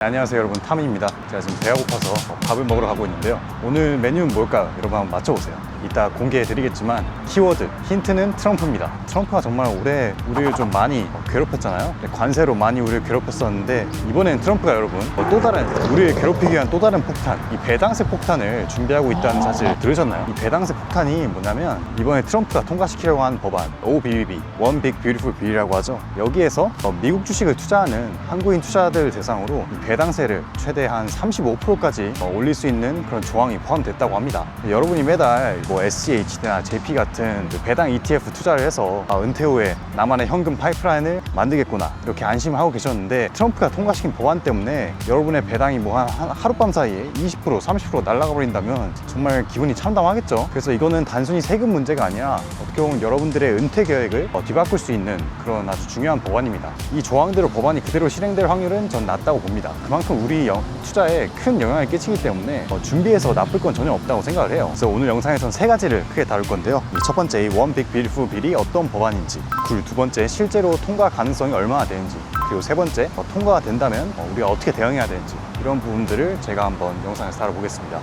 안녕하세요 여러분, 탐입니다. 제가 지금 배가 고파서 밥을 먹으러 가고 있는데요. 오늘 메뉴는 뭘까요? 여러분 한번 맞춰보세요. 이따 공개해 드리겠지만 키워드 힌트는 트럼프입니다. 트럼프가 정말 올해 우리를 좀 많이 괴롭혔잖아요. 관세로 많이 우리를 괴롭혔었는데 이번엔 트럼프가 여러분 또 다른 우리를 괴롭히기 위한 또 다른 폭탄, 이 배당세 폭탄을 준비하고 있다는 사실 들으셨나요? 이 배당세 폭탄이 뭐냐면 이번에 트럼프가 통과시키려고 하는 법안 OBBB One Big Beautiful Bill이라고 하죠. 여기에서 미국 주식을 투자하는 한국인 투자자들 대상으로 배당세를 최대 한 35%까지 올릴 수 있는 그런 조항이 포함됐다고 합니다. 여러분이 매달 뭐 SCH나 JP 같은 배당 ETF 투자를 해서 은퇴 후에 나만의 현금 파이프라인을 만들겠구나 이렇게 안심하고 계셨는데 트럼프가 통과시킨 법안 때문에 여러분의 배당이 뭐 하룻밤 사이에 20% 30% 날아가 버린다면 정말 기분이 참담하겠죠. 그래서 이거는 단순히 세금 문제가 아니라 어떻게 보면 여러분들의 은퇴 계획을 뒤바꿀 수 있는 그런 아주 중요한 법안입니다. 이 조항대로 법안이 그대로 실행될 확률은 전 낮다고 봅니다. 그만큼 우리 투자에 큰 영향을 끼치기 때문에 준비해서 나쁠 건 전혀 없다고 생각을 해요. 그래서 오늘 영상에선 세 가지를 크게 다룰 건데요. 첫 번째, 이 One Big Beautiful Bill이 어떤 법안인지, 그리고 두 번째, 실제로 통과 가능성이 얼마나 되는지, 그리고 세 번째, 통과가 된다면 우리가 어떻게 대응해야 되는지, 이런 부분들을 제가 한번 영상에서 다뤄보겠습니다.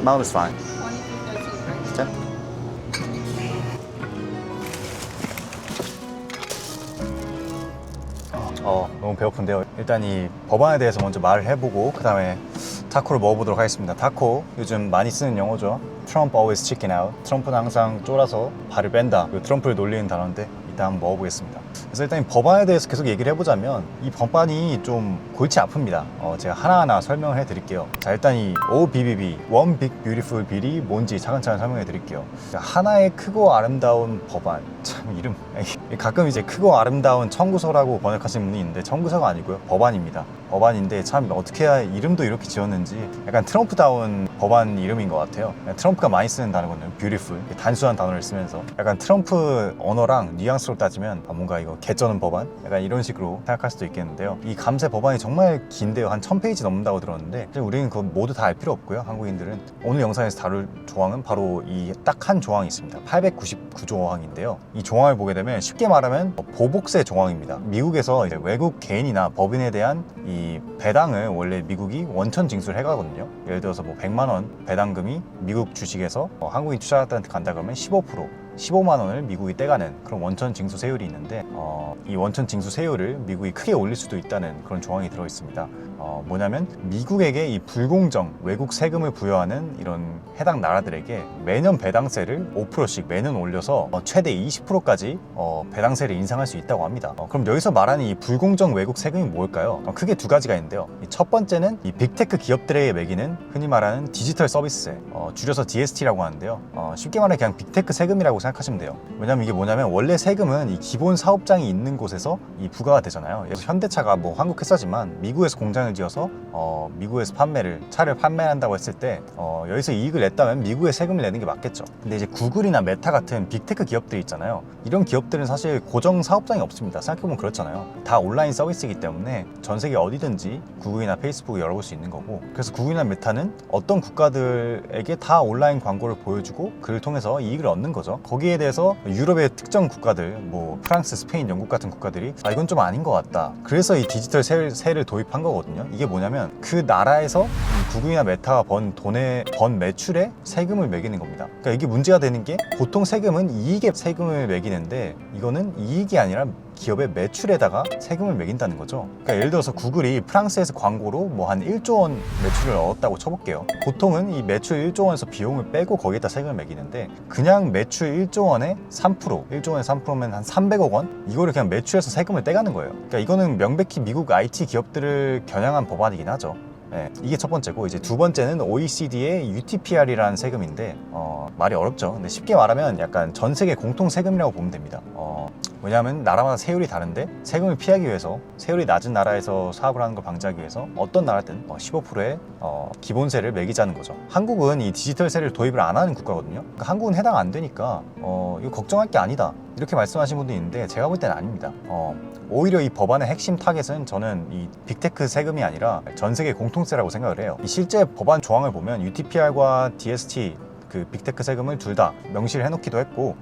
Mount is fine. Okay. 너무 배고픈데요. 일단 이 법안에 대해서 먼저 말을 해보고 그 다음에 타코를 먹어보도록 하겠습니다. 타코, 요즘 많이 쓰는 용어죠. Trump always chicken out. 트럼프는 항상 쫄아서 발을 뺀다. 트럼프를 놀리는 단어인데 일단 한번 먹어보겠습니다. 그래서 일단 이 법안에 대해서 계속 얘기를 해보자면 이 법안이 좀 골치 아픕니다. 제가 하나하나 설명을 해드릴게요. 자, 일단 이 OBBB One Big Beautiful Bill이 뭔지 차근차근 설명해 드릴게요. 하나의 크고 아름다운 법안, 참 이름 가끔 이제 크고 아름다운 청구서라고 번역하시는 분이 있는데 청구서가 아니고요, 법안입니다. 법안인데 참 어떻게 해야 이름도 이렇게 지었는지 약간 트럼프다운 법안 이름인 것 같아요. 트럼프가 많이 쓰는 단어거든요. beautiful, 단순한 단어를 쓰면서 약간 트럼프 언어랑 뉘앙스로 따지면 뭔가 이거 개쩌는 법안? 약간 이런 식으로 생각할 수도 있겠는데요. 이 감세 법안이 정말 긴데요. 한 1000페이지 넘는다고 들었는데 우리는 그거 모두 다 알 필요 없고요. 한국인들은 오늘 영상에서 다룰 조항은 바로 이 딱 한 조항이 있습니다. 899조항인데요. 이 조항을 보게 되면 쉽게 말하면 보복세 조항입니다. 미국에서 이제 외국 개인이나 법인에 대한 이 배당을 원래 미국이 원천 징수를 해가거든요. 예를 들어서 뭐 100만 원 배당금이 미국 주식에서 한국인 투자자들한테 간다 그러면 15만 원을 미국이 떼가는 그런 원천 징수 세율이 있는데 이 원천 징수 세율을 미국이 크게 올릴 수도 있다는 그런 조항이 들어 있습니다. 뭐냐면 미국에게 이 불공정 외국 세금을 부여하는 이런 해당 나라들에게 매년 배당세를 5%씩 매년 올려서 최대 20%까지 배당세를 인상할 수 있다고 합니다. 그럼 여기서 말하는 이 불공정 외국 세금이 뭘까요? 크게 두 가지가 있는데요. 첫 번째는 이 빅테크 기업들에게 매기는 흔히 말하는 디지털 서비스세, 줄여서 DST라고 하는데요. 쉽게 말해 그냥 빅테크 세금이라고 생각하시면 돼요. 왜냐면 이게 뭐냐면 원래 세금은 이 기본 사업장이 있는 곳에서 이 부과가 되잖아요. 그래서 현대차가 뭐 한국 회사지만 미국에서 공장을 지어서 미국에서 차를 판매한다고 했을 때 여기서 이익을 냈다면 미국에 세금을 내는 게 맞겠죠. 근데 이제 구글이나 메타 같은 빅테크 기업들이 있잖아요. 이런 기업들은 사실 고정 사업장이 없습니다. 생각해보면 그렇잖아요. 다 온라인 서비스이기 때문에 전 세계 어디든지 구글이나 페이스북을 열어볼 수 있는 거고, 그래서 구글이나 메타는 어떤 국가들에게 다 온라인 광고를 보여주고 그를 통해서 이익을 얻는 거죠. 거기에 대해서 유럽의 특정 국가들, 뭐 프랑스, 스페인, 영국 같은 국가들이 이건 좀 아닌 것 같다. 그래서 이 디지털 세를 도입한 거거든요. 이게 뭐냐면 그 나라에서 구글이나 메타가 번 매출에 세금을 매기는 겁니다. 그러니까 이게 문제가 되는 게 보통 세금은 이익에 세금을 매기는데 이거는 이익이 아니라 기업의 매출에다가 세금을 매긴다는 거죠. 그러니까 예를 들어서 구글이 프랑스에서 광고로 뭐 한 1조 원 매출을 얻었다고 쳐볼게요. 보통은 이 매출 1조 원에서 비용을 빼고 거기에다 세금을 매기는데 그냥 매출 1조 원에 3%, 1조 원에 3%면 한 300억 원? 이거를 그냥 매출에서 세금을 떼가는 거예요. 그러니까 이거는 명백히 미국 IT 기업들을 겨냥한 법안이긴 하죠. 네, 이게 첫 번째고, 이제 두 번째는 OECD의 UTPR이라는 세금인데 말이 어렵죠. 근데 쉽게 말하면 약간 전 세계 공통 세금이라고 보면 됩니다. 왜냐하면 나라마다 세율이 다른데 세금을 피하기 위해서, 세율이 낮은 나라에서 사업을 하는 걸 방지하기 위해서 어떤 나라든 15%의 기본세를 매기자는 거죠. 한국은 이 디지털세를 도입을 안 하는 국가거든요. 그러니까 한국은 해당 안 되니까 이거 걱정할 게 아니다 이렇게 말씀하신 분도 있는데 제가 볼 때는 아닙니다. 오히려 이 법안의 핵심 타겟은 저는 이 빅테크 세금이 아니라 전 세계 공통세라고 생각을 해요. 이 실제 법안 조항을 보면 UTPR과 DST 그 빅테크 세금을 둘 다 명시를 해놓기도 했고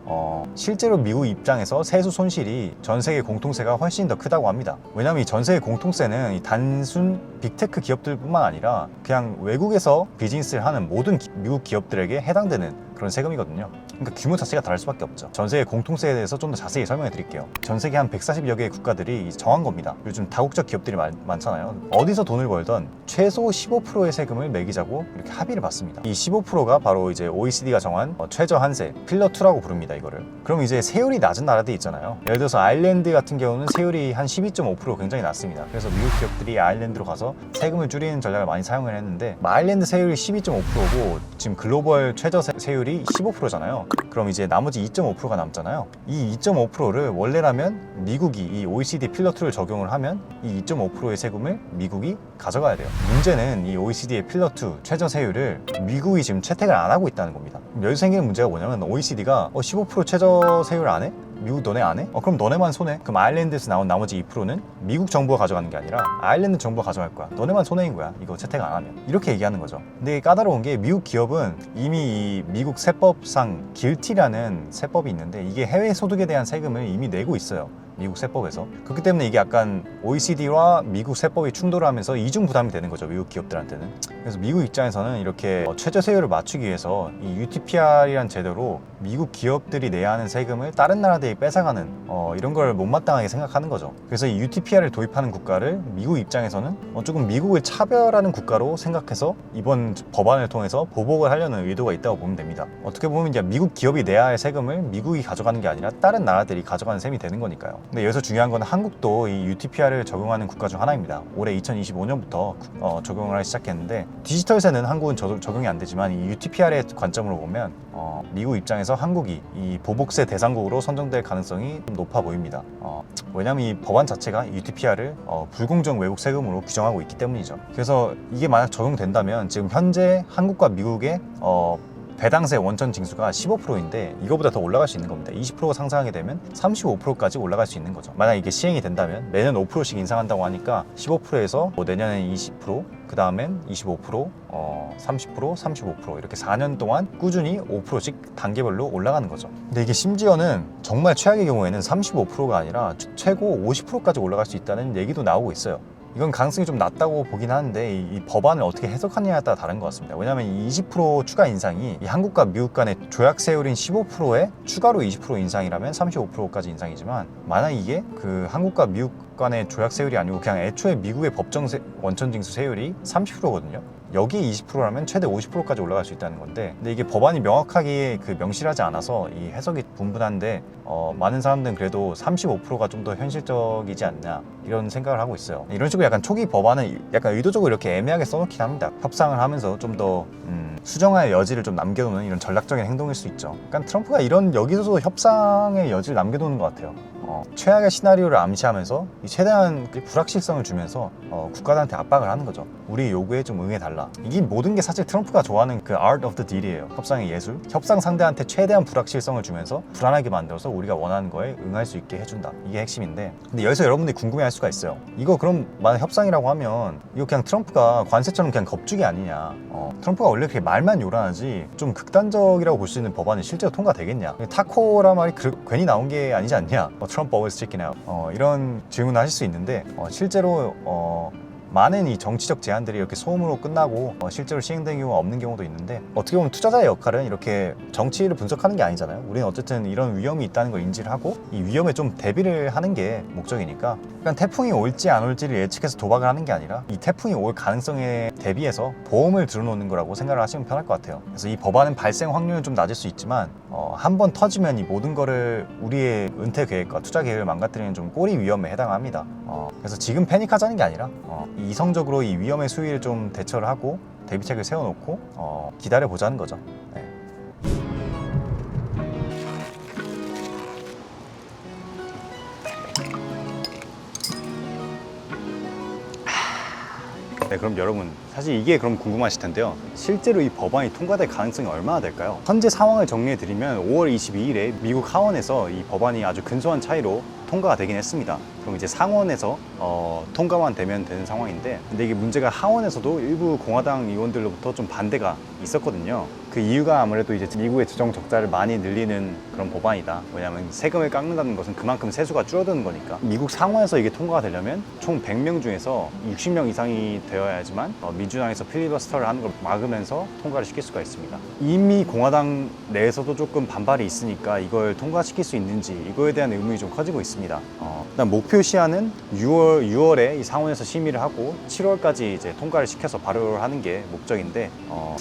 실제로 미국 입장에서 세수 손실이 전 세계 공통세가 훨씬 더 크다고 합니다. 왜냐하면 이 전 세계 공통세는 이 단순 빅테크 기업들뿐만 아니라 그냥 외국에서 비즈니스를 하는 모든 미국 기업들에게 해당되는 그런 세금이거든요. 그러니까 규모 자체가 다를 수밖에 없죠. 전 세계 공통세에 대해서 좀 더 자세히 설명해 드릴게요. 전 세계 한 140여 개의 국가들이 정한 겁니다. 요즘 다국적 기업들이 많잖아요. 어디서 돈을 벌던 최소 15%의 세금을 매기자고 이렇게 합의를 봤습니다. 이 15%가 바로 이제 OECD가 정한 최저 한세, 필러 2라고 부릅니다, 이거를. 그럼 이제 세율이 낮은 나라들 있잖아요. 예를 들어서 아일랜드 같은 경우는 세율이 한 12.5% 굉장히 낮습니다. 그래서 미국 기업들이 아일랜드로 가서 세금을 줄이는 전략을 많이 사용을 했는데 아일랜드 세율이 12.5%고 지금 글로벌 최저 세율이 15%잖아요. 그럼 이제 나머지 2.5%가 남잖아요. 이 2.5%를 원래라면 미국이 이 OECD 필러 2를 적용을 하면 이 2.5%의 세금을 미국이 가져가야 돼요. 문제는 이 OECD의 필러 2 최저 세율을 미국이 지금 채택을 안 하고 있다는 겁니다. 여기서 생기는 문제가 뭐냐면 OECD가 15% 최저 세율 안 해? 미국 너네 안 해? 그럼 너네만 손해? 그럼 아일랜드에서 나온 나머지 2%는 미국 정부가 가져가는 게 아니라 아일랜드 정부가 가져갈 거야. 너네만 손해인 거야. 이거 채택 안 하면. 이렇게 얘기하는 거죠. 근데 까다로운 게 미국 기업은 이미 이 미국 세법상 길티라는 세법이 있는데 이게 해외 소득에 대한 세금을 이미 내고 있어요. 미국 세법에서. 그렇기 때문에 이게 약간 OECD와 미국 세법이 충돌을 하면서 이중 부담이 되는 거죠, 미국 기업들한테는. 그래서 미국 입장에서는 이렇게 최저 세율을 맞추기 위해서 이 UTPR이란 제도로 미국 기업들이 내야 하는 세금을 다른 나라들이 뺏어가는 이런 걸 못마땅하게 생각하는 거죠. 그래서 이 UTPR을 도입하는 국가를 미국 입장에서는 조금 미국을 차별하는 국가로 생각해서 이번 법안을 통해서 보복을 하려는 의도가 있다고 보면 됩니다. 어떻게 보면 이제 미국 기업이 내야 할 세금을 미국이 가져가는 게 아니라 다른 나라들이 가져가는 셈이 되는 거니까요. 근데 여기서 중요한 건 한국도 이 UTPR을 적용하는 국가 중 하나입니다. 올해 2025년부터 적용을 하기 시작했는데 디지털세는 한국은 적용이 안 되지만 이 UTPR의 관점으로 보면 미국 입장에서 한국이 이 보복세 대상국으로 선정될 가능성이 좀 높아 보입니다. 왜냐하면 이 법안 자체가 UTPR을 불공정 외국 세금으로 규정하고 있기 때문이죠. 그래서 이게 만약 적용된다면 지금 현재 한국과 미국의 배당세 원천 징수가 15%인데 이거보다 더 올라갈 수 있는 겁니다. 20%가 상승하게 되면 35%까지 올라갈 수 있는 거죠. 만약 이게 시행이 된다면 매년 5%씩 인상한다고 하니까 15%에서 내년엔 20%, 그 다음엔 25%, 30%, 35% 이렇게 4년 동안 꾸준히 5%씩 단계별로 올라가는 거죠. 근데 이게 심지어는 정말 최악의 경우에는 35%가 아니라 최고 50%까지 올라갈 수 있다는 얘기도 나오고 있어요. 이건 가능성이 좀 낮다고 보긴 하는데 이 법안을 어떻게 해석하느냐에 따라 다른 것 같습니다. 왜냐하면 이 20% 추가 인상이 이 한국과 미국 간의 조약 세율인 15%에 추가로 20% 인상이라면 35%까지 인상이지만 만약 이게 그 한국과 미국 간의 조약 세율이 아니고 그냥 애초에 미국의 법정 원천 징수 세율이 30%거든요. 여기에 20%라면 최대 50%까지 올라갈 수 있다는 건데 근데 이게 법안이 명확하게 명시를 하지 않아서 이 해석이 분분한데 많은 사람들은 그래도 35%가 좀 더 현실적이지 않냐 이런 생각을 하고 있어요. 이런 식으로 약간 초기 법안을 약간 의도적으로 이렇게 애매하게 써놓긴 합니다. 협상을 하면서 좀 더 수정할 여지를 좀 남겨놓는 이런 전략적인 행동일 수 있죠. 그러니까 트럼프가 여기서도 협상의 여지를 남겨두는 것 같아요. 최악의 시나리오를 암시하면서 최대한 불확실성을 주면서 국가들한테 압박을 하는 거죠. 우리 요구에 좀 응해달라. 이게 모든 게 사실 트럼프가 좋아하는 그 art of the deal이에요. 협상의 예술. 협상 상대한테 최대한 불확실성을 주면서 불안하게 만들어서 우리가 원하는 거에 응할 수 있게 해준다. 이게 핵심인데 근데 여기서 여러분들이 궁금해할 수가 있어요. 이거 그럼 만약 협상이라고 하면 이거 그냥 트럼프가 관세처럼 그냥 겁주기 아니냐. 트럼프가 원래 그렇게 말만 요란하지 좀 극단적이라고 볼 수 있는 법안이 실제로 통과되겠냐. 타코란 말이 괜히 나온 게 아니지 않냐. 트럼프 always chicken out. 이런 질문을 하실 수 있는데 실제로 많은 이 정치적 제안들이 이렇게 소음으로 끝나고 실제로 시행된 경우가 없는 경우도 있는데 어떻게 보면 투자자의 역할은 이렇게 정치를 분석하는 게 아니잖아요. 우리는 어쨌든 이런 위험이 있다는 걸 인지를 하고 이 위험에 좀 대비를 하는 게 목적이니까 그냥 태풍이 올지 안 올지를 예측해서 도박을 하는 게 아니라 이 태풍이 올 가능성에 대비해서 보험을 들어놓는 거라고 생각을 하시면 편할 것 같아요. 그래서 이 법안은 발생 확률은 좀 낮을 수 있지만 한 번 터지면 이 모든 거를 우리의 은퇴 계획과 투자 계획을 망가뜨리는 좀 꼬리 위험에 해당합니다. 그래서 지금 패닉하자는 게 아니라 이성적으로 이 위험의 수위를 좀 대처를 하고 대비책을 세워놓고 기다려보자는 거죠. 네. 네, 그럼 여러분 사실 이게 그럼 궁금하실 텐데요. 실제로 이 법안이 통과될 가능성이 얼마나 될까요? 현재 상황을 정리해드리면 5월 22일에 미국 하원에서 이 법안이 아주 근소한 차이로 통과가 되긴 했습니다. 그럼 이제 상원에서 통과만 되면 되는 상황인데, 근데 이게 문제가 하원에서도 일부 공화당 의원들로부터 좀 반대가 있었거든요. 그 이유가 아무래도 이제 미국의 재정 적자를 많이 늘리는 그런 법안이다. 왜냐하면 세금을 깎는다는 것은 그만큼 세수가 줄어드는 거니까. 미국 상원에서 이게 통과가 되려면 총 100명 중에서 60명 이상이 되어야지만 민주당에서 필리버스터를 하는 걸 막으면서 통과를 시킬 수가 있습니다. 이미 공화당 내에서도 조금 반발이 있으니까 이걸 통과시킬 수 있는지 이거에 대한 의문이 좀 커지고 있습니다. 일단 목표 시한은 6월에 이 상원에서 심의를 하고 7월까지 이제 통과를 시켜서 발효를 하는 게 목적인데,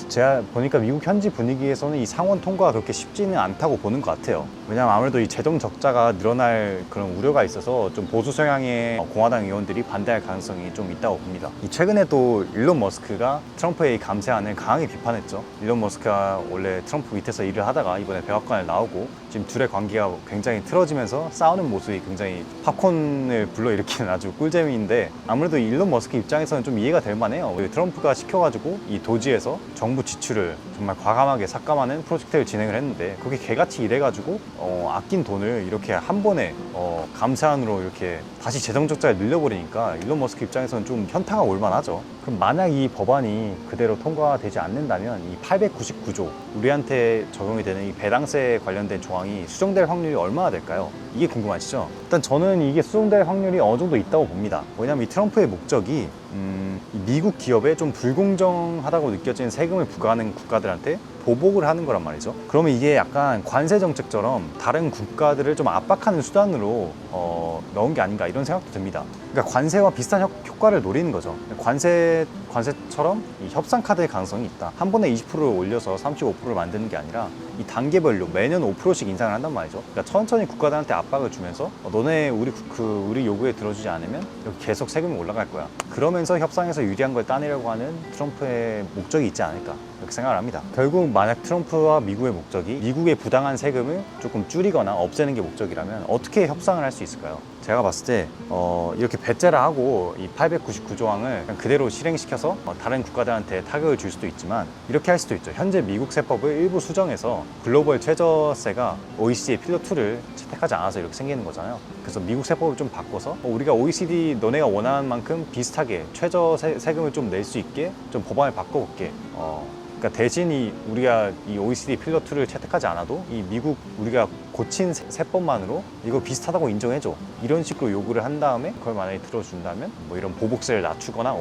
제가 보니까 미국 현지 분위기에서는 이 상원 통과가 그렇게 쉽지는 않다고 보는 것 같아요. 왜냐하면 아무래도 이 재정 적자가 늘어날 그런 우려가 있어서 좀 보수 성향의 공화당 의원들이 반대할 가능성이 좀 있다고 봅니다. 최근에 또 일론 머스크가 트럼프의 이 감세안을 강하게 비판했죠. 일론 머스크가 원래 트럼프 밑에서 일을 하다가 이번에 백악관을 나오고 지금 둘의 관계가 굉장히 틀어지면서 싸우는 모습이 굉장히 팝콘을 불러일으키는 아주 꿀잼인데, 아무래도 일론 머스크 입장에서는 좀 이해가 될 만해요. 트럼프가 시켜가지고 이 도지에서 정부 지출을 정말 과감하게 삭감하는 프로젝트를 진행을 했는데, 그게 개같이 일해가지고 아낀 돈을 이렇게 한 번에 감세안으로 이렇게 다시 재정 적자를 늘려버리니까 일론 머스크 입장에서는 좀 현타가 올 만하죠. 그럼 만약 이 법안이 그대로 통과되지 않는다면 이 899조, 우리한테 적용이 되는 이 배당세 관련된 조항이 수정될 확률이 얼마나 될까요? 이게 궁금하시죠? 일단 저는 이게 수정될 확률이 어느 정도 있다고 봅니다. 왜냐하면 이 트럼프의 목적이 미국 기업에 좀 불공정하다고 느껴지는 세금을 부과하는 국가들한테 보복을 하는 거란 말이죠. 그러면 이게 약간 관세 정책처럼 다른 국가들을 좀 압박하는 수단으로 넣은 게 아닌가 이런 생각도 듭니다. 그러니까 관세와 비슷한 효과를 노리는 거죠. 관세처럼 이 협상 카드의 가능성이 있다. 한 번에 20%를 올려서 35%를 만드는 게 아니라 이 단계별로 매년 5%씩 인상을 한단 말이죠. 그러니까 천천히 국가들한테 압박을 주면서 너네 우리 요구에 들어주지 않으면 여기 계속 세금이 올라갈 거야. 그러면서 협상에서 유리한 걸 따내려고 하는 트럼프의 목적이 있지 않을까 이렇게 생각을 합니다. 결국 만약 트럼프와 미국의 목적이 미국의 부당한 세금을 조금 줄이거나 없애는 게 목적이라면 어떻게 협상을 할 수 있을까요? 제가 봤을 때 이렇게 배째라 하고 이 899조항을 그대로 실행시켜서 다른 국가들한테 타격을 줄 수도 있지만, 이렇게 할 수도 있죠. 현재 미국 세법을 일부 수정해서 글로벌 최저세가 OECD 필러 2를 채택하지 않아서 이렇게 생기는 거잖아요. 그래서 미국 세법을 좀 바꿔서 우리가 OECD 너네가 원하는 만큼 비슷하게 최저 세금을 좀 낼 수 있게 좀 법안을 바꿔볼게. 그러니까 대신 우리가 이 OECD 필러 2를 채택하지 않아도 이 미국 우리가 고친 세법만으로 이거 비슷하다고 인정해줘. 이런 식으로 요구를 한 다음에 그걸 만약에 들어준다면 뭐 이런 보복세를 낮추거나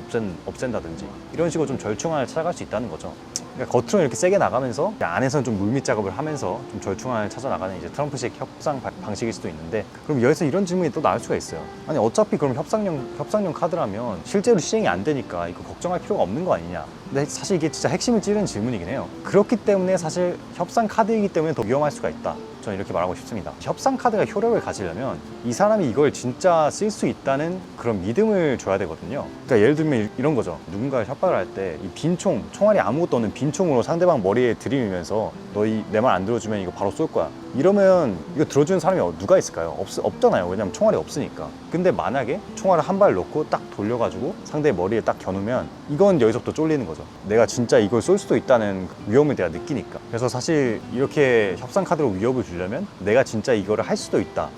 없앤다든지 이런 식으로 좀 절충안을 찾아갈 수 있다는 거죠. 그러니까 겉으로 이렇게 세게 나가면서 안에서는 좀 물밑 작업을 하면서 좀 절충안을 찾아 나가는 이제 트럼프식 협상 방식일 수도 있는데, 그럼 여기서 이런 질문이 또 나올 수가 있어요. 아니 어차피 그럼 협상용 카드라면 실제로 시행이 안 되니까 이거 걱정할 필요가 없는 거 아니냐. 근데 사실 이게 진짜 핵심을 찌르는 질문이긴 해요. 그렇기 때문에 사실 협상 카드이기 때문에 더 위험할 수가 있다. 저는 이렇게 말하고 싶습니다. 협상 카드가 효력을 가지려면 이 사람이 이걸 진짜 쓸 수 있다는 그런 믿음을 줘야 되거든요. 그러니까 예를 들면 이런 거죠. 누군가를 협박을 할 때 이 총알이 아무것도 없는 빈총으로 상대방 머리에 들이밀면서 너 내 말 안 들어주면 이거 바로 쏠 거야. 이러면 이거 들어주는 사람이 누가 있을까요? 없잖아요. 왜냐면 총알이 없으니까. 근데 만약에 총알을 한 발 놓고 딱 돌려가지고 상대의 머리에 딱 겨누면 이건 여기서부터 쫄리는 거죠. 내가 진짜 이걸 쏠 수도 있다는 위험을 내가 느끼니까. 그래서 사실 이렇게 협상 카드로 위협을 주려면 내가 진짜 이거를 할 수도 있다.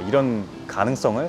이런 가능성을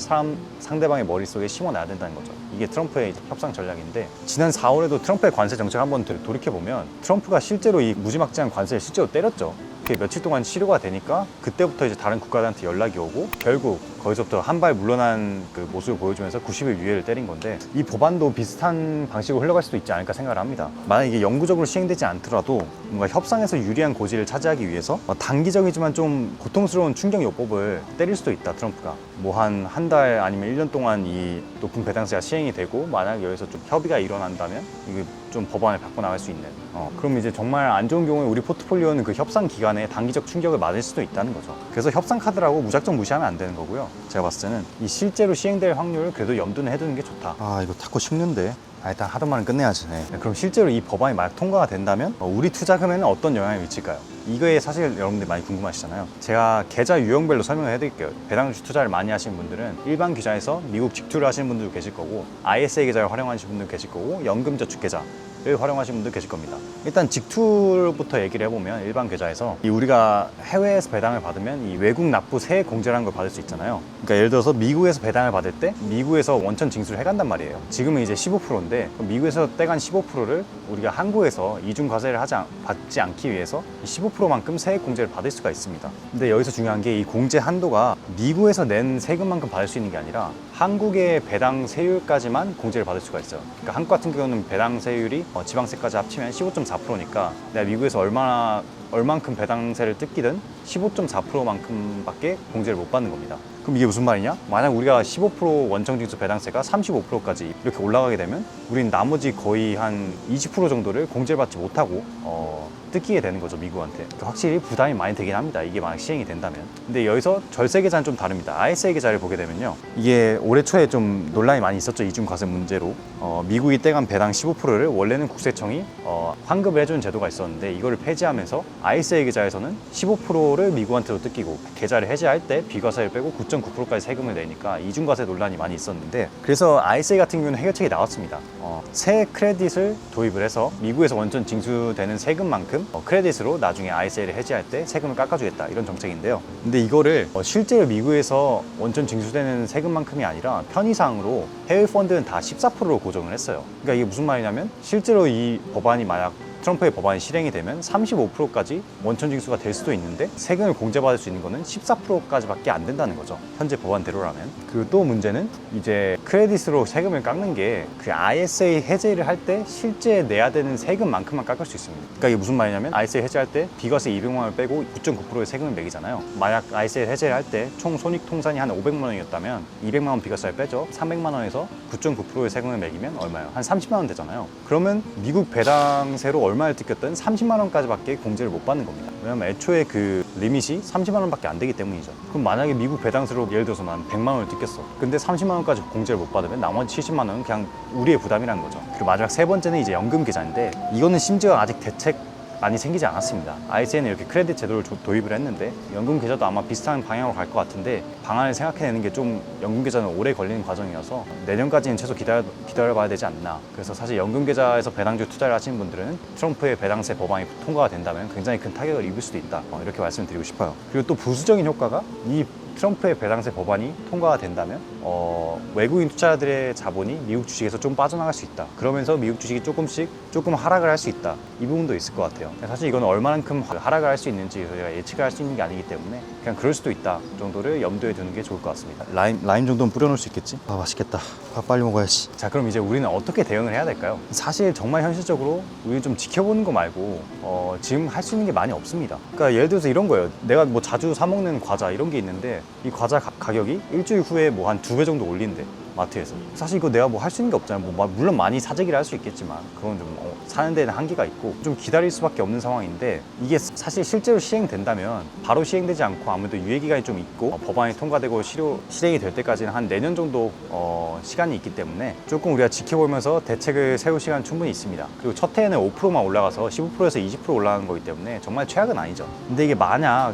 상대방의 머릿속에 심어놔야 된다는 거죠. 이게 트럼프의 협상 전략인데, 지난 4월에도 트럼프의 관세 정책 한번 돌이켜보면 트럼프가 실제로 이 무지막지한 관세를 실제로 때렸죠. 그게 며칠 동안 치료가 되니까 그때부터 이제 다른 국가들한테 연락이 오고 결국 거기서부터 한 발 물러난 그 모습을 보여주면서 90일 유예를 때린 건데, 이 법안도 비슷한 방식으로 흘러갈 수도 있지 않을까 생각을 합니다. 만약 이게 영구적으로 시행되지 않더라도 뭔가 협상에서 유리한 고지를 차지하기 위해서 단기적이지만 좀 고통스러운 충격 요법을 때릴 수도 있다, 트럼프가. 뭐 한 달 아니면 1년 동안 이 높은 배당세가 시행이 되고 만약 여기서 좀 협의가 일어난다면 이게 좀 법안을 바꿔나갈 수 있는, 그럼 이제 정말 안 좋은 경우에 우리 포트폴리오는 그 협상 기간에 단기적 충격을 맞을 수도 있다는 거죠. 그래서 협상 카드라고 무작정 무시하면 안 되는 거고요. 제가 봤을 때는 이 실제로 시행될 확률을 그래도 염두는 해두는 게 좋다. 이거 타코 식는데 일단 하던 말은 끝내야지. 네. 그럼 실제로 이 법안이 만약 통과가 된다면 우리 투자금에는 어떤 영향을 미칠까요? 이거에 사실 여러분들 많이 궁금하시잖아요. 제가 계좌 유형별로 설명을 해드릴게요. 배당주 투자를 많이 하시는 분들은 일반 계좌에서 미국 직투를 하시는 분들도 계실 거고, ISA 계좌를 활용하시는 분도 계실 거고, 연금저축 계좌 를 활용하시는 분도 계실 겁니다. 일단 직투부터 얘기를 해보면, 일반 계좌에서 우리가 해외에서 배당을 받으면 이 외국 납부 세액 공제라는 걸 받을 수 있잖아요. 그러니까 예를 들어서 미국에서 배당을 받을 때 미국에서 원천 징수를 해간단 말이에요. 지금은 이제 15%인데 미국에서 떼간 15%를 우리가 한국에서 이중 과세를 받지 않기 위해서 15%만큼 세액 공제를 받을 수가 있습니다. 근데 여기서 중요한 게 이 공제 한도가 미국에서 낸 세금만큼 받을 수 있는 게 아니라 한국의 배당 세율까지만 공제를 받을 수가 있어요. 그러니까 한국 같은 경우는 배당 세율이 지방세까지 합치면 15.4%니까 내가 미국에서 얼만큼 배당세를 뜯기든 15.4%만큼밖에 공제를 못 받는 겁니다. 그럼 이게 무슨 말이냐? 만약 우리가 15% 원청징수 배당세가 35%까지 이렇게 올라가게 되면 우린 나머지 거의 한 20% 정도를 공제를 받지 못하고 뜯기게 되는 거죠, 미국한테. 확실히 부담이 많이 되긴 합니다, 이게 만약 시행이 된다면. 근데 여기서 절세 계좌는 좀 다릅니다. ISA 계좌를 보게 되면요, 이게 올해 초에 좀 논란이 많이 있었죠, 이중과세 문제로. 미국이 떼간 배당 15%를 원래는 국세청이 환급을 해주는 제도가 있었는데, 이거를 폐지하면서 ISA 계좌에서는 15%를 미국한테도 뜯기고, 계좌를 해지할 때 비과세를 빼고 9.9%까지 세금을 내니까 이중과세 논란이 많이 있었는데, 그래서 ISA 같은 경우는 해결책이 나왔습니다. 새 크레딧을 도입을 해서 미국에서 원천 징수되는 세금만큼 크레딧으로 나중에 ISA를 해지할 때 세금을 깎아주겠다, 이런 정책인데요. 근데 이거를 실제로 미국에서 원천 징수되는 세금만큼이 아니라 편의상으로 해외 펀드는 다 14%로 고정을 했어요. 그러니까 이게 무슨 말이냐면, 실제로 이 법안이 만약 트럼프의 법안이 실행이 되면 35%까지 원천 징수가 될 수도 있는데 세금을 공제받을 수 있는 거는 14%까지밖에 안 된다는 거죠, 현재 법안대로라면. 그리고 또 문제는 이제 크레딧으로 세금을 깎는 게 그 ISA 해제를 할 때 실제 내야 되는 세금만큼만 깎을 수 있습니다. 그러니까 이게 무슨 말이냐면, ISA 해제할 때 비과세 200만 원을 빼고 9.9%의 세금을 매기잖아요. 만약 ISA 해제를 할 때 총 손익통산이 한 500만 원이었다면 200만 원 비과세를 빼죠. 300만 원에서 9.9%의 세금을 매기면 얼마예요? 한 30만 원 되잖아요. 그러면 미국 배당세로 얼마를 뜯겼든 30만 원까지밖에 공제를 못 받는 겁니다. 왜냐면 애초에 그 리밋이 30만 원밖에 안 되기 때문이죠. 그럼 만약에 미국 배당세로 예를 들어서 난 100만 원을 뜯겼어. 근데 30만 원까지 공제를 못 받으면 나머지 70만 원은 그냥 우리의 부담이라는 거죠. 그리고 마지막 세 번째는 이제 연금 계좌인데, 이거는 심지어 아직 대책 많이 생기지 않았습니다. ISA는 이렇게 크레딧 제도를 도입을 했는데, 연금 계좌도 아마 비슷한 방향으로 갈 것 같은데, 방안을 생각해내는 게 좀, 연금 계좌는 오래 걸리는 과정이어서 내년까지는 최소 기다려봐야 되지 않나. 그래서 사실 연금 계좌에서 배당주 투자를 하시는 분들은 트럼프의 배당세 법안이 통과가 된다면 굉장히 큰 타격을 입을 수도 있다, 이렇게 말씀드리고 싶어요. 그리고 또 부수적인 효과가, 이 트럼프의 배당세 법안이 통과가 된다면 외국인 투자자들의 자본이 미국 주식에서 좀 빠져나갈 수 있다. 그러면서 미국 주식이 조금 하락을 할 수 있다. 이 부분도 있을 것 같아요. 사실 이건 얼마만큼 하락을 할 수 있는지 저희가 예측을 할 수 있는 게 아니기 때문에 그냥 그럴 수도 있다 정도를 염두에 두는 게 좋을 것 같습니다. 라임 정도는 뿌려놓을 수 있겠지? 맛있겠다. 밥 빨리 먹어야지. 자, 그럼 이제 우리는 어떻게 대응을 해야 될까요? 사실 정말 현실적으로 우리는 좀 지켜보는 거 말고 지금 할 수 있는 게 많이 없습니다. 그러니까 예를 들어서 이런 거예요. 내가 뭐 자주 사 먹는 과자 이런 게 있는데, 이 과자 가격이 일주일 후에 뭐 한 2배 정도 올린대, 마트에서. 사실 이거 내가 뭐 할 수 있는 게 없잖아요. 뭐 물론 많이 사재기를 할 수 있겠지만 그건 좀 사는 데는 한계가 있고 좀 기다릴 수밖에 없는 상황인데, 이게 사실 실제로 시행된다면 바로 시행되지 않고 아무래도 유예기간이 좀 있고 법안이 통과되고 실행이 될 때까지는 한 내년 정도 시간이 있기 때문에 조금 우리가 지켜보면서 대책을 세울 시간 충분히 있습니다. 그리고 첫 해에는 5%만 올라가서 15%에서 20% 올라가는 거기 때문에 정말 최악은 아니죠. 근데 이게 만약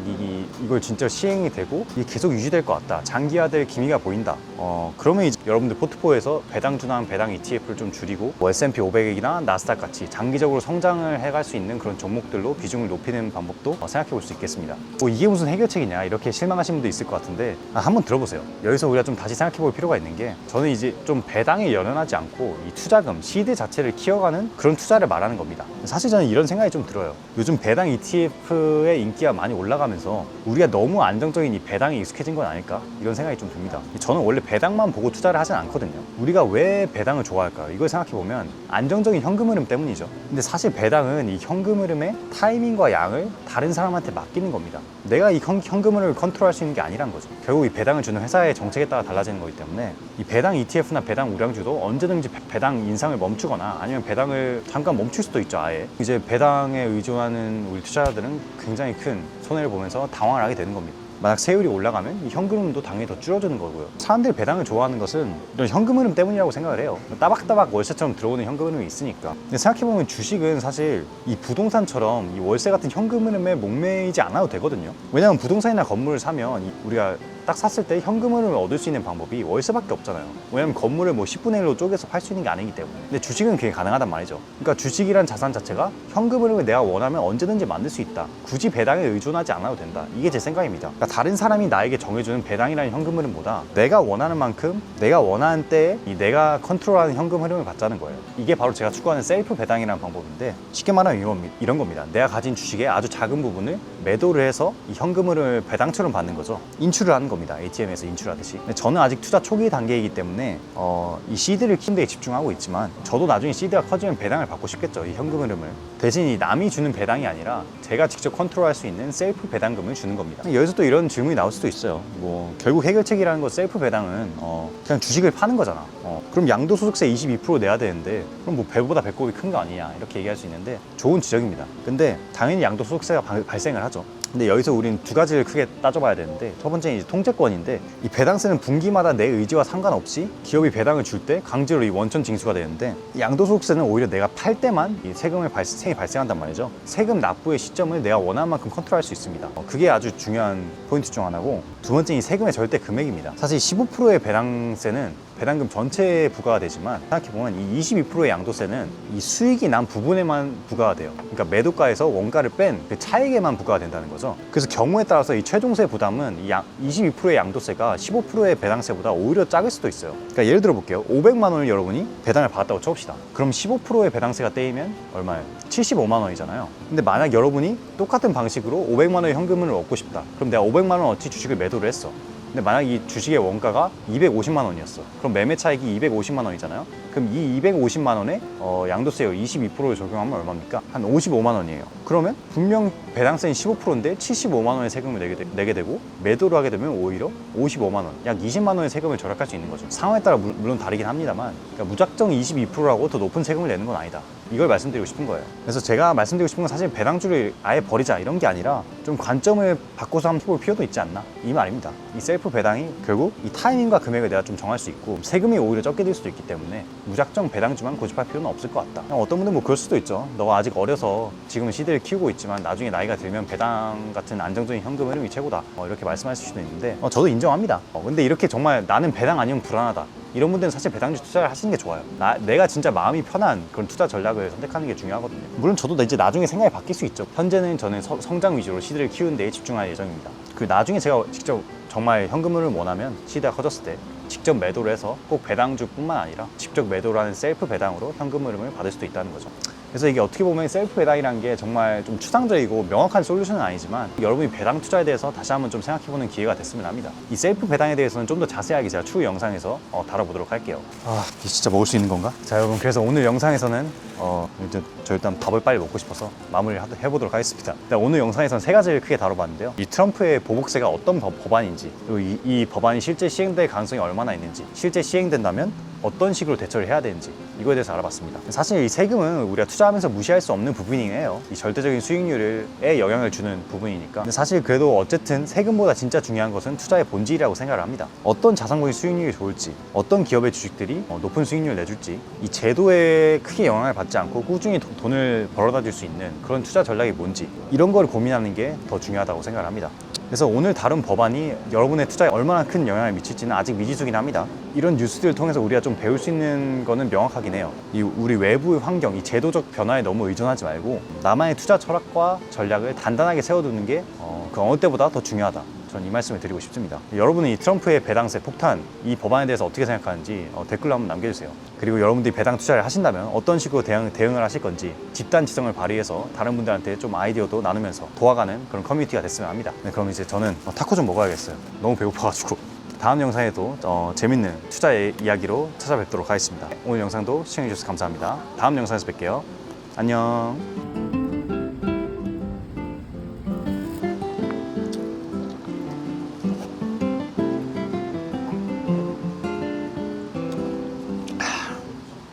이걸 진짜 시행이 되고 이게 계속 유지될 것 같다, 장기화될 기미가 보인다, 그러면 이제 여러분들 포트폴리오에서 배당주나 배당 ETF를 좀 줄이고 뭐 S&P 500이나 나스닥 같이 장기적으로 성장을 해갈 수 있는 그런 종목들로 비중을 높이는 방법도 생각해 볼 수 있겠습니다. 뭐 이게 무슨 해결책이냐, 이렇게 실망하신 분도 있을 것 같은데 한번 들어보세요. 여기서 우리가 좀 다시 생각해 볼 필요가 있는 게, 저는 이제 좀 배당에 연연하지 않고 이 투자금, 시드 자체를 키워가는 그런 투자를 말하는 겁니다. 사실 저는 이런 생각이 좀 들어요. 요즘 배당 ETF의 인기가 많이 올라가면서 우리가 너무 안정적인 이 배당에 익숙해진 건 아닐까, 이런 생각이 좀 듭니다. 저는 원래 배당만 보고 투자를 하진 않거든요. 우리가 왜 배당을 좋아할까요? 이걸 생각해보면 안정적인 현금 흐름 때문이죠. 근데 사실 배당은 이 현금 흐름의 타이밍과 양을 다른 사람한테 맡기는 겁니다. 내가 이 현금 흐름을 컨트롤할 수 있는 게 아니란 거죠. 결국 이 배당을 주는 회사의 정책에 따라 달라지는 거기 때문에 이 배당 ETF나 배당 우량주도 언제든지 배당 인상을 멈추거나 아니면 배당을 잠깐 멈출 수도 있죠, 아예. 이제 배당에 의존하는 우리 투자자들은 굉장히 큰 손해를 보면서 당황을 하게 되는 겁니다. 만약 세율이 올라가면 이 현금 흐름도 당연히 더 줄어드는 거고요. 사람들이 배당을 좋아하는 것은 이런 현금 흐름 때문이라고 생각을 해요. 따박따박 월세처럼 들어오는 현금 흐름이 있으니까. 근데 생각해보면 주식은 사실 이 부동산처럼 이 월세 같은 현금 흐름에 목매이지 않아도 되거든요. 왜냐하면 부동산이나 건물을 사면 우리가 딱 샀을 때 현금 흐름을 얻을 수 있는 방법이 월세밖에 없잖아요. 왜냐면 건물을 뭐 10분의 1로 쪼개서 팔 수 있는 게 아니기 때문에. 근데 주식은 그게 가능하단 말이죠. 그러니까 주식이란 자산 자체가 현금 흐름을 내가 원하면 언제든지 만들 수 있다. 굳이 배당에 의존하지 않아도 된다. 이게 제 생각입니다. 그러니까 다른 사람이 나에게 정해주는 배당이라는 현금 흐름보다 내가 원하는 만큼 내가 원하는 때에 내가 컨트롤하는 현금 흐름을 받자는 거예요. 이게 바로 제가 추구하는 셀프 배당이라는 방법인데, 쉽게 말하면 이런 겁니다. 내가 가진 주식의 아주 작은 부분을 매도를 해서 이 현금 흐름을 배당처럼 받는 거죠. 인출을 하는 겁니다. ATM에서 인출하듯이. 근데 저는 아직 투자 초기 단계이기 때문에 이 시드를 키우는 데 집중하고 있지만, 저도 나중에 시드가 커지면 배당을 받고 싶겠죠. 이 현금 흐름을. 대신 이 남이 주는 배당이 아니라 제가 직접 컨트롤할 수 있는 셀프 배당금을 주는 겁니다. 여기서 또 이런 질문이 나올 수도 있어요. 뭐 결국 해결책이라는 거 셀프 배당은 그냥 주식을 파는 거잖아. 그럼 양도소득세 22% 내야 되는데 그럼 뭐 배보다 배꼽이 큰 거 아니냐, 이렇게 얘기할 수 있는데 좋은 지적입니다. 근데 당연히 양도소득세가 발생을 하죠. 근데 여기서 우린 두 가지를 크게 따져봐야 되는데, 첫 번째는 이제 통제권인데, 이 배당세는 분기마다 내 의지와 상관없이 기업이 배당을 줄 때 강제로 이 원천 징수가 되는데, 양도소득세는 오히려 내가 팔 때만 이 세금이 발생한단 말이죠. 세금 납부의 시점을 내가 원하는 만큼 컨트롤할 수 있습니다. 그게 아주 중요한 포인트 중 하나고, 두 번째는 이 세금의 절대 금액입니다. 사실 15%의 배당세는 배당금 전체에 부과가 되지만, 생각해보면 이 22%의 양도세는 이 수익이 난 부분에만 부과가 돼요. 그러니까 매도가에서 원가를 뺀 그 차익에만 부과가 된다는 거죠. 그래서 경우에 따라서 이 최종세 부담은 이 22%의 양도세가 15%의 배당세보다 오히려 작을 수도 있어요. 그러니까 예를 들어 볼게요. 500만 원을 여러분이 배당을 받았다고 쳐봅시다. 그럼 15%의 배당세가 떼이면 얼마예요? 75만 원이잖아요. 근데 만약 여러분이 똑같은 방식으로 500만 원의 현금을 얻고 싶다. 그럼 내가 500만 원어치 주식을 매도를 했어. 근데 만약 이 주식의 원가가 250만 원이었어. 그럼 매매 차익이 250만 원이잖아요. 그럼 이 250만 원에 양도세율 22%를 적용하면 얼마입니까? 한 55만 원이에요. 그러면 분명 배당세는 15%인데 75만 원의 세금을 내게 되고, 매도를 하게 되면 오히려 55만 원, 약 20만 원의 세금을 절약할 수 있는 거죠. 상황에 따라 물론 다르긴 합니다만, 그러니까 무작정 22%라고 더 높은 세금을 내는 건 아니다. 이걸 말씀드리고 싶은 거예요. 그래서 제가 말씀드리고 싶은 건 사실 배당주를 아예 버리자 이런 게 아니라, 좀 관점을 바꿔서 한번 해볼 필요도 있지 않나, 이 말입니다. 이 셀프 배당이 결국 이 타이밍과 금액을 내가 좀 정할 수 있고, 세금이 오히려 적게 들 수도 있기 때문에 무작정 배당주만 고집할 필요는 없을 것 같다. 어떤 분들은 뭐 그럴 수도 있죠. 너가 아직 어려서 지금은 시대를 키우고 있지만 나중에 나이가 들면 배당 같은 안정적인 현금 흐름이 최고다, 이렇게 말씀하실 수도 있는데, 저도 인정합니다. 근데 이렇게 정말 나는 배당 아니면 불안하다, 이런 분들은 사실 배당주 투자를 하시는 게 좋아요. 내가 진짜 마음이 편한 그런 투자 전략을 선택하는 게 중요하거든요. 물론 저도 이제 나중에 생각이 바뀔 수 있죠. 현재는 저는 성장 위주로 시드를 키우는 데 집중할 예정입니다. 그리고 나중에 제가 직접 정말 현금을 원하면, 시대가 커졌을 때 직접 매도를 해서 꼭 배당주뿐만 아니라 직접 매도를 하는 셀프 배당으로 현금 흐름을 받을 수도 있다는 거죠. 그래서 이게 어떻게 보면 셀프 배당이라는 게 정말 좀 추상적이고 명확한 솔루션은 아니지만, 여러분이 배당 투자에 대해서 다시 한번 좀 생각해보는 기회가 됐으면 합니다. 이 셀프 배당에 대해서는 좀 더 자세하게 제가 추후 영상에서 다뤄보도록 할게요. 이게 진짜 먹을 수 있는 건가? 자 여러분, 그래서 오늘 영상에서는 저 일단 밥을 빨리 먹고 싶어서 마무리를 해보도록 하겠습니다. 오늘 영상에서는 세 가지를 크게 다뤄봤는데요. 이 트럼프의 보복세가 어떤 법안인지, 그리고 이 법안이 실제 시행될 가능성이 얼마나 있는지, 실제 시행된다면 어떤 식으로 대처를 해야 되는지, 이거에 대해서 알아봤습니다. 사실 이 세금은 우리가 투자하면서 무시할 수 없는 부분이에요. 이 절대적인 수익률에 영향을 주는 부분이니까. 근데 사실 그래도 어쨌든 세금보다 진짜 중요한 것은 투자의 본질이라고 생각을 합니다. 어떤 자산군의 수익률이 좋을지, 어떤 기업의 주식들이 높은 수익률을 내줄지, 이 제도에 크게 영향을 받지 않고 꾸준히 돈을 벌어다 줄 수 있는 그런 투자 전략이 뭔지, 이런 걸 고민하는 게 더 중요하다고 생각을 합니다. 그래서 오늘 다룬 법안이 여러분의 투자에 얼마나 큰 영향을 미칠지는 아직 미지수긴 합니다. 이런 뉴스들을 통해서 우리가 좀 배울 수 있는 거는 명확하긴 해요. 우리 외부의 환경, 이 제도적 변화에 너무 의존하지 말고 나만의 투자 철학과 전략을 단단하게 세워두는 게 그 어느 때보다 더 중요하다. 저는 이 말씀을 드리고 싶습니다. 여러분은 이 트럼프의 배당세 폭탄, 이 법안에 대해서 어떻게 생각하는지 댓글로 한번 남겨주세요. 그리고 여러분들이 배당 투자를 하신다면 어떤 식으로 대응을 하실 건지, 집단 지성을 발휘해서 다른 분들한테 좀 아이디어도 나누면서 도와가는 그런 커뮤니티가 됐으면 합니다. 그럼 이제 저는 타코 좀 먹어야겠어요. 너무 배고파가지고. 다음 영상에도 재밌는 투자 이야기로 찾아뵙도록 하겠습니다. 오늘 영상도 시청해주셔서 감사합니다. 다음 영상에서 뵐게요. 안녕.